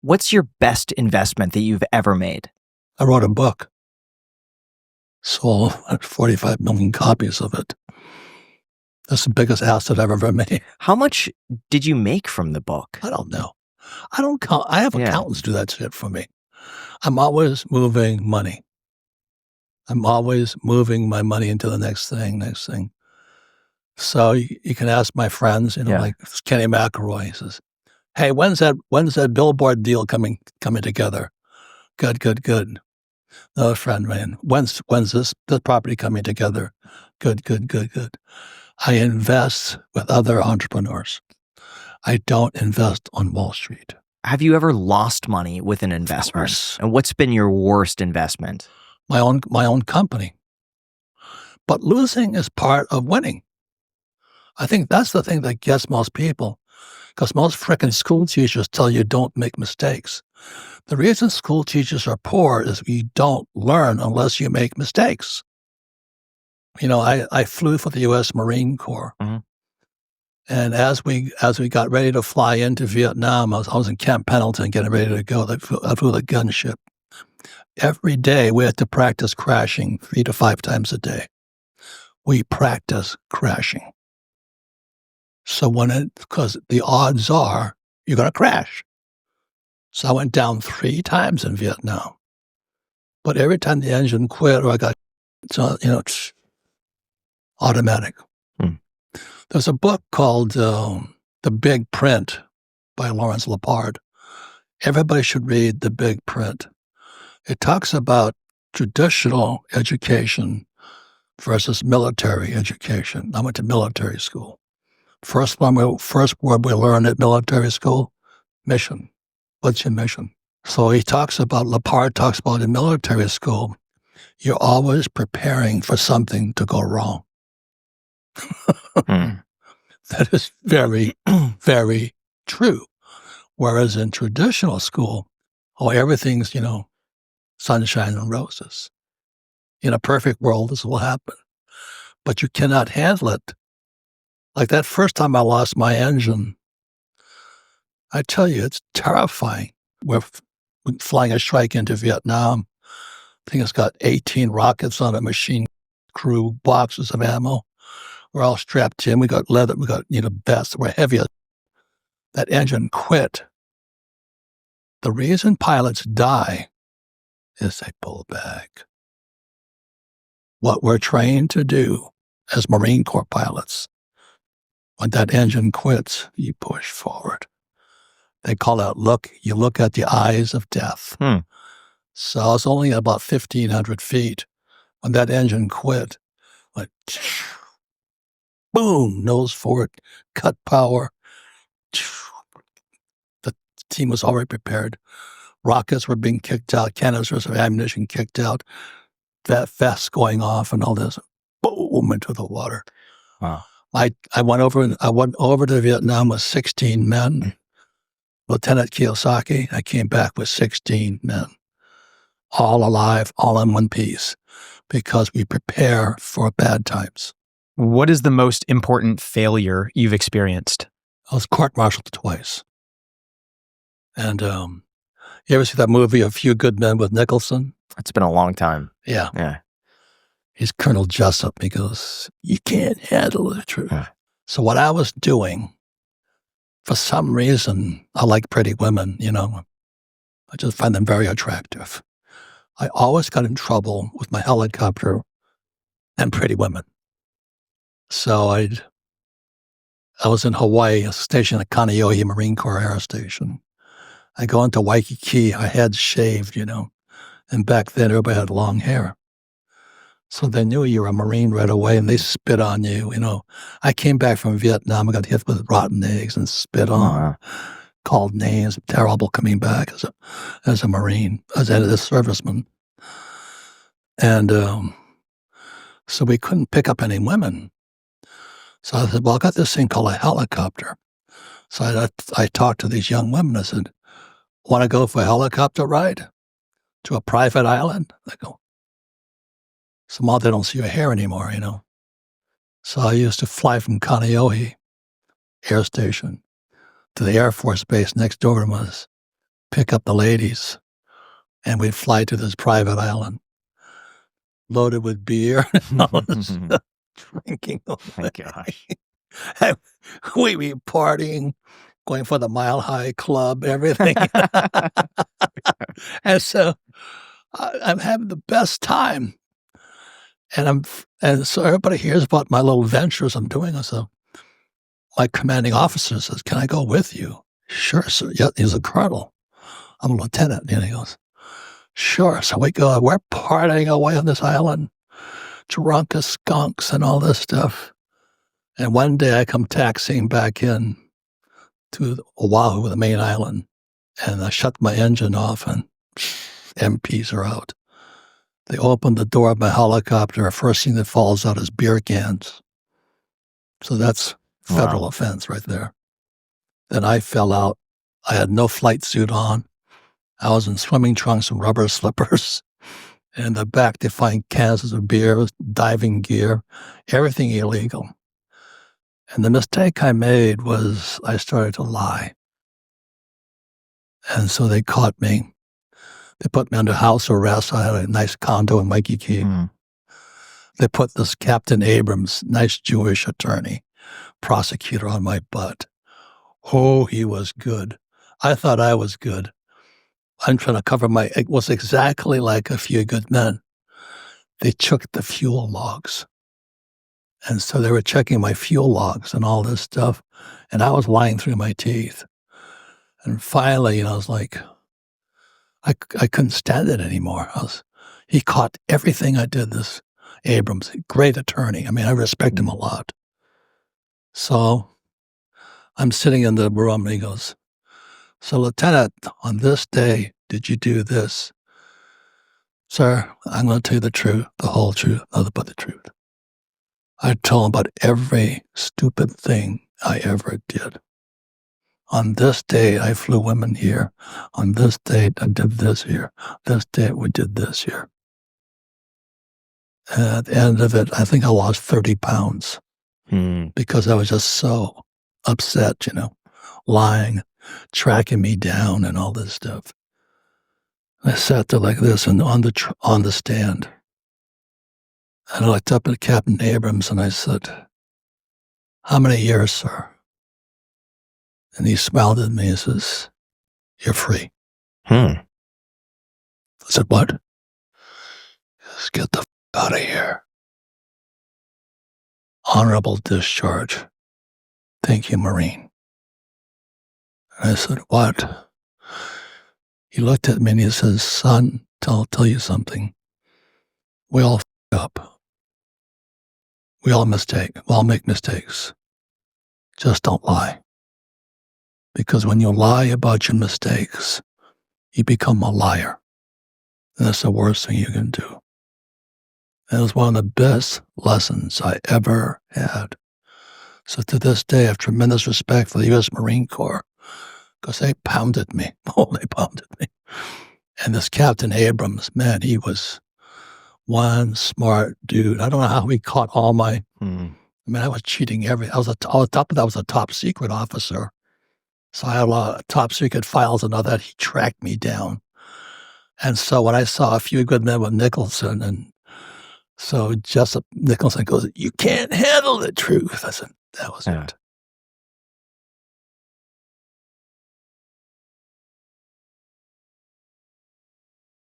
What's your best investment that you've ever made? I wrote a book, sold 45 million copies of it. That's the biggest asset I've ever made. How much did you make from the book? I don't know. I don't count. I have Yeah. accountants do that shit for me. I'm always moving money. I'm always moving my money into the next thing. So you can ask my friends, Yeah. like Kenny McElroy. He says, "Hey, when's that Billboard deal coming together?" Good. Another friend, man, when's this property coming together? Good. I invest with other entrepreneurs. I don't invest on Wall Street. Have you ever lost money with an investment? course. And what's been your worst investment? My own company. But losing is part of winning. I think that's the thing that gets most people, because most frickin' school teachers tell you don't make mistakes. The reason school teachers are poor is you don't learn unless you make mistakes. I flew for the U.S. Marine Corps. Mhm. And as we got ready to fly into Vietnam, I was in Camp Pendleton getting ready to go. I flew the gunship. Every day we had to practice crashing 3 to 5 times a day. We practice crashing. So because the odds are you're going to crash. So I went down 3 times in Vietnam. But every time the engine quit or I got, automatic. There's a book called The Big Print by Lawrence Lepard. Everybody should read The Big Print. It talks about traditional education versus military education. I went to military school. First word we learned at military school, mission. What's your mission? So Lepard talks about in military school, you're always preparing for something to go wrong. That is very, very true. Whereas in traditional school, everything's, sunshine and roses. In a perfect world, this will happen. But you cannot handle it. Like that first time I lost my engine, I tell you, it's terrifying. We're flying a strike into Vietnam. I think it's got 18 rockets on a machine crew, boxes of ammo. We're all strapped in. We got leather. We got, vests. We're heavy. That engine quit. The reason pilots die is they pull back. What we're trained to do as Marine Corps pilots, when that engine quits, you push forward. They call it you look at the eyes of death. So I was only at about 1,500 feet. When that engine quit, like, boom, nose forward, cut power. The team was already prepared. Rockets were being kicked out, canisters of ammunition kicked out, that vests going off and all this. Boom, into the water. Wow. I went over to Vietnam with 16 men. Lieutenant Kiyosaki, I came back with 16 men. All alive, all in one piece, because we prepare for bad times. What is the most important failure you've experienced? I was court-martialed twice. And you ever see that movie, A Few Good Men with Nicholson? It's been a long time. Yeah. He's Colonel Jessup. He goes, you can't handle the truth. Yeah. So what I was doing, for some reason, I like pretty women, I just find them very attractive. I always got in trouble with my helicopter and pretty women. So I was in Hawaii, stationed at Kaneohe Marine Corps Air Station. I go into Waikiki, I had shaved, and back then everybody had long hair. So they knew you were a Marine right away and they spit on you, I came back from Vietnam, I got hit with rotten eggs and spit on, called names, terrible coming back as a Marine, as a serviceman. And so we couldn't pick up any women. So I said, well, I got this thing called a helicopter. So I talked to these young women. I said, want to go for a helicopter ride to a private island? They go, somehow they don't see your hair anymore, So I used to fly from Kaneohe Air Station to the Air Force Base next door to us. pick up the ladies, and we'd fly to this private island loaded with beer and all this stuff, drinking. My gosh. And we'd be partying, going for the Mile High Club, everything. And so I'm having the best time. And so everybody hears about my little ventures I'm doing. And so my commanding officer says, "Can I go with you?" "Sure, sir." Yeah, he's a colonel. I'm a lieutenant. And he goes, "Sure." So we go, we're partying away on this island, drunk as skunks and all this stuff. And one day I come taxiing back in to Oahu, the main island, and I shut my engine off and MPs are out. They open the door of my helicopter. First thing that falls out is beer cans. So that's federal offense right there. Then I fell out. I had no flight suit on. I was in swimming trunks and rubber slippers. And in the back, they find cans of beer, diving gear, everything illegal. And the mistake I made was I started to lie. And so they caught me. They put me under house arrest. I had a nice condo in Waikiki. They put this Captain Abrams, nice Jewish attorney, prosecutor on my butt. Oh, he was good. I thought I was good. I'm trying to cover it was exactly like A Few Good Men. They took the fuel logs. And so they were checking my fuel logs and all this stuff. And I was lying through my teeth. And finally, I was like, I couldn't stand it anymore. He caught everything I did, this Abrams, great attorney. I mean, I respect him a lot. So I'm sitting in the room and he goes, "So, Lieutenant, on this day, did you do this?" "Sir, I'm going to tell you the truth, the whole truth, nothing but the truth." I told him about every stupid thing I ever did. On this day, I flew women here. On this date, I did this here. This date, we did this here. And at the end of it, I think I lost 30 pounds because I was just so upset, lying, tracking me down and all this stuff. I sat there like this and on the stand. And I looked up at Captain Abrams and I said, "How many years, sir?" And he smiled at me and says, "You're free." I said, "What?" He says, "Get the out of here. Honorable discharge. Thank you, Marine." And I said, "What?" He looked at me and he says, "Son, I'll tell you something. We all up. We all make mistakes. Just don't lie. Because when you lie about your mistakes, you become a liar. And that's the worst thing you can do." And it was one of the best lessons I ever had. So to this day, I have tremendous respect for the U.S. Marine Corps because they pounded me. Oh, they pounded me. And this Captain Abrams, man, he was one smart dude. I don't know how he caught all my, I was cheating on top of that, I was a top secret officer. So I had a lot of top secret files and all that. He tracked me down. And so when I saw A Few Good Men with Nicholson, and so Jessup Nicholson goes, "You can't handle the truth." I said, that was it.